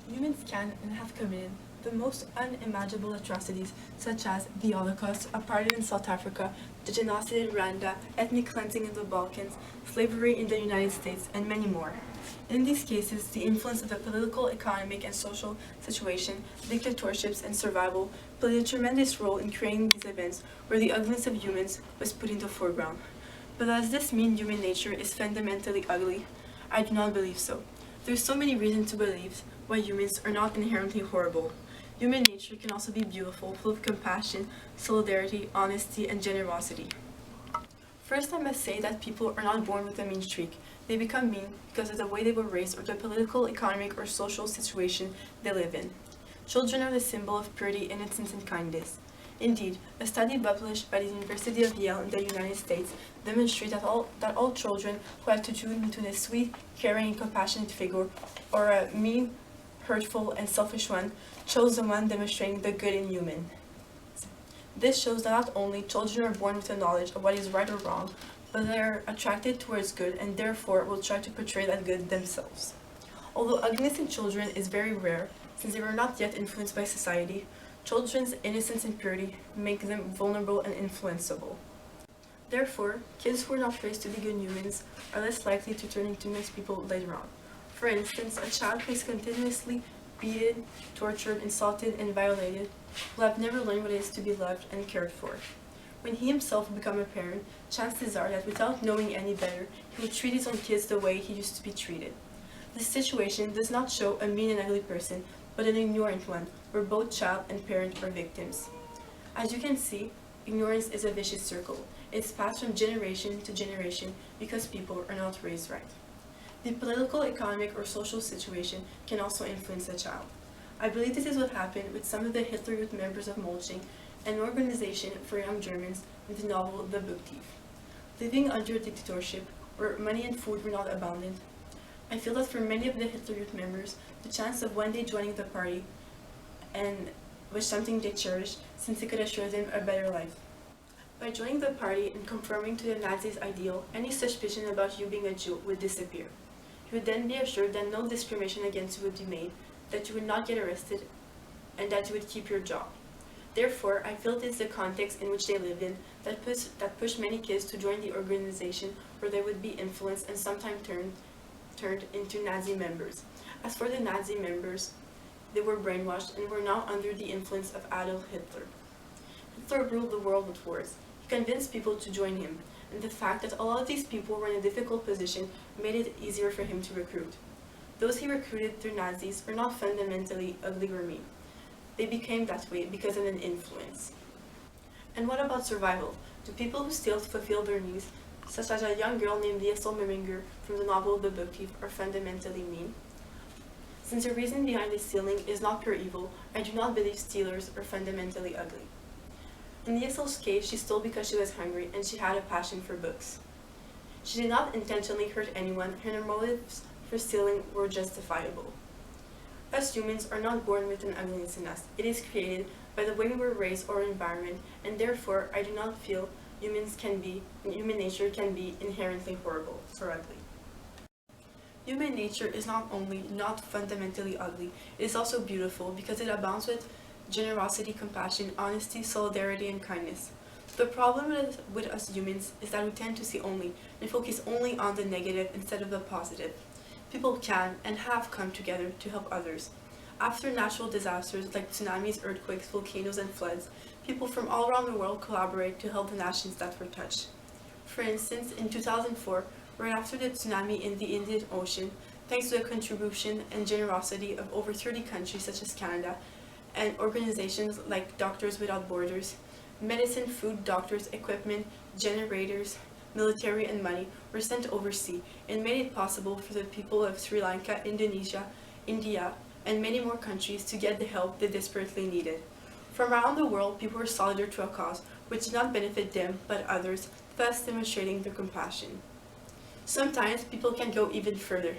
Humans can and have committed the most unimaginable atrocities, such as the Holocaust, apartheid in South Africa, the genocide in Rwanda, ethnic cleansing in the Balkans, slavery in the United States, and many more. In these cases, the influence of the political, economic, and social situation, dictatorships, and survival played a tremendous role in creating these events where the ugliness of humans was put in the foreground. But does this mean human nature is fundamentally ugly? I do not believe so. There's so many reasons to believe why humans are not inherently horrible. Human nature can also be beautiful, full of compassion, solidarity, honesty, and generosity. First, I must say that people are not born with a mean streak. They become mean because of the way they were raised or the political, economic, or social situation they live in. Children are the symbol of purity, innocence, and kindness. Indeed, a study published by the University of Yale in the United States demonstrates that all children who had to choose between a sweet, caring, and compassionate figure or a mean, hurtful, and selfish one chose the one demonstrating the good in human. This shows that not only children are born with a knowledge of what is right or wrong, but they are attracted towards good and therefore will try to portray that good themselves. Although ugliness in children is very rare, since they were not yet influenced by society, children's innocence and purity make them vulnerable and influenceable. Therefore, kids who are not raised to be good humans are less likely to turn into nice people later on. For instance, a child who is continuously beaten, tortured, insulted, and violated will have never learned what it is to be loved and cared for. When he himself will become a parent, chances are that without knowing any better, he will treat his own kids the way he used to be treated. This situation does not show a mean and ugly person, but an ignorant one, where both child and parent are victims. As you can see, ignorance is a vicious circle. It's passed from generation to generation because people are not raised right. The political, economic, or social situation can also influence a child. I believe this is what happened with some of the Hitler Youth members of Mulching, an organization for young Germans, in the novel The Book Thief. Living under a dictatorship, where money and food were not abundant, I feel that for many of the Hitler Youth members, the chance of one day joining the party and was something they cherished, since it could assure them a better life. By joining the party and conforming to the Nazis' ideal, any suspicion about you being a Jew would disappear. You would then be assured that no discrimination against you would be made, that you would not get arrested, and that you would keep your job. Therefore, I feel it is the context in which they lived in that pushed many kids to join the organization where they would be influenced and sometimes turned into Nazi members. As for the Nazi members, they were brainwashed and were now under the influence of Adolf Hitler. Hitler ruled the world with words. He convinced people to join him, and the fact that a lot of these people were in a difficult position made it easier for him to recruit. Those he recruited through Nazis are not fundamentally ugly or mean. They became that way because of an influence. And what about survival? Do people who steal to fulfill their needs, such as a young girl named Liesel Meminger from the novel The Book Thief, are fundamentally mean? Since the reason behind the stealing is not pure evil, I do not believe stealers are fundamentally ugly. In Liesel's case, she stole because she was hungry and she had a passion for books. She did not intentionally hurt anyone, and her motives for stealing were justifiable. Us humans are not born with an ugliness in us. It is created by the way we were raised or environment, and therefore I do not feel human nature can be inherently horrible or ugly. Human nature is not only not fundamentally ugly, it is also beautiful because it abounds with generosity, compassion, honesty, solidarity, and kindness. The problem with us humans is that we tend to see only and focus only on the negative instead of the positive. People can and have come together to help others. After natural disasters like tsunamis, earthquakes, volcanoes, and floods, people from all around the world collaborate to help the nations that were touched. For instance, in 2004, right after the tsunami in the Indian Ocean, thanks to the contribution and generosity of over 30 countries such as Canada and organizations like Doctors Without Borders, medicine, food, doctors, equipment, generators, military, and money were sent overseas and made it possible for the people of Sri Lanka, Indonesia, India, and many more countries to get the help they desperately needed. From around the world, people were solidar to a cause which did not benefit them but others, thus demonstrating their compassion. Sometimes people can go even further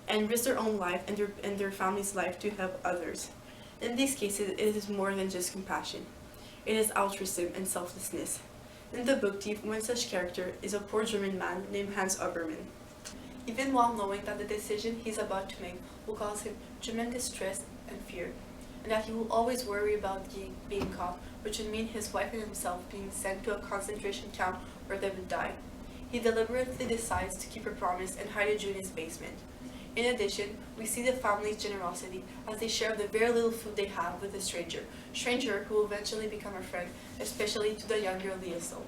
and risk their own life and their family's life to help others. In these cases, it is more than just compassion. It is altruism and selflessness. In The Book Thief, one such character is a poor German man named Hans Obermann. even while knowing that the decision he's about to make will cause him tremendous stress and fear, and that he will always worry about being caught, which would mean his wife and himself being sent to a concentration camp where they would die. He deliberately decides to keep her promise and hide June in his basement. In addition, we see the family's generosity as they share the very little food they have with a stranger who will eventually become a friend, especially to the younger Liesel.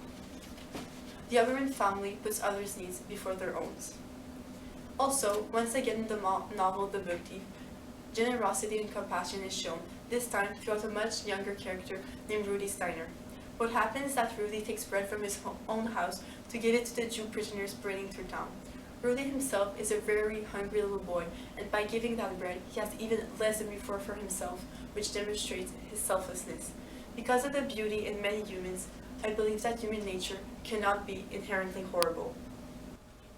The Overman family puts others' needs before their own. Also, once again in the novel The Book Thief, generosity and compassion is shown, this time throughout a much younger character named Rudy Steiner. What happens is that Rudy takes bread from his own house to give it to the Jew prisoners parading through town. Rudy himself is a very hungry little boy, and by giving that bread, he has even less than before for himself, which demonstrates his selflessness. Because of the beauty in many humans, I believe that human nature cannot be inherently horrible.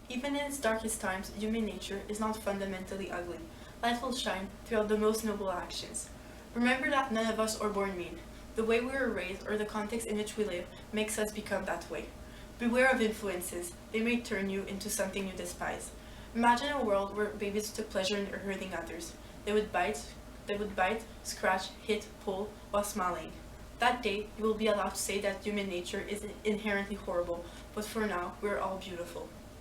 Even in its darkest times, human nature is not fundamentally ugly. Light will shine throughout the most noble actions. Remember that none of us are born mean. The way we were raised or the context in which we live makes us become that way. Beware of influences. They may turn you into something you despise. Imagine a world where babies took pleasure in hurting others. They would bite, scratch, hit, pull, while smiling. That day, you will be allowed to say that human nature is inherently horrible, but for now, we're all beautiful.